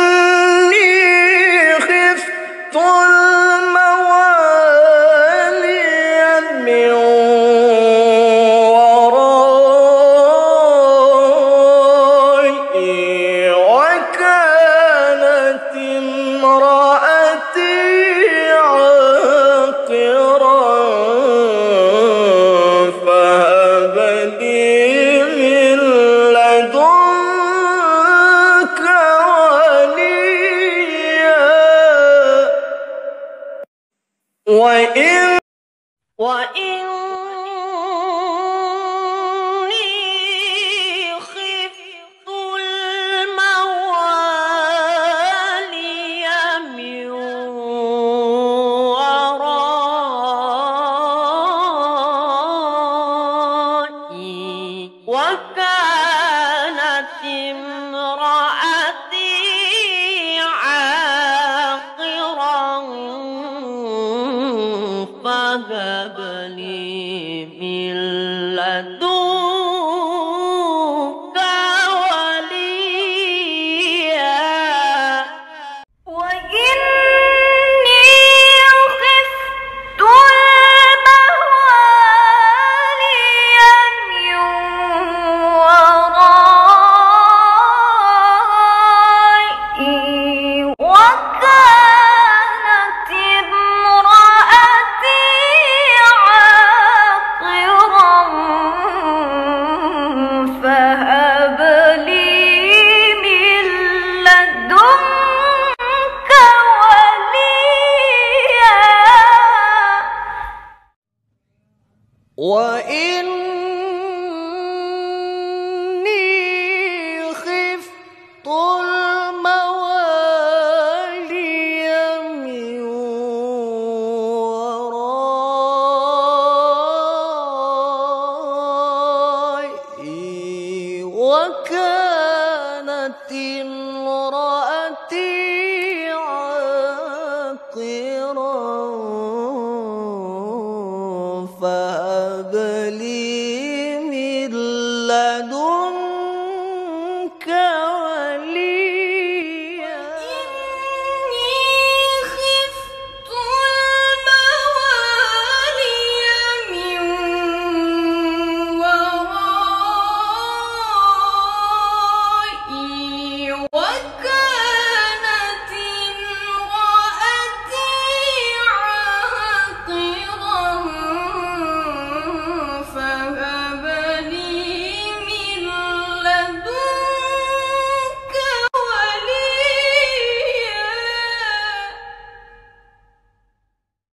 وإني خفت الموالي من ورائي وكانت امرأتي عاقرا فهب لي من لدنك وليا وإني خفت الموالي من ورائي وكانت امرأتي عاقرا فهب لي من لدنك وليا وإني خفت الموالي من ورائي وكانت امرأتي عاقرا فهب لي من لدنك وليا وإني خفت الموالي من ورائي وكانت امرأتي عاقرا فهب لي من لدنك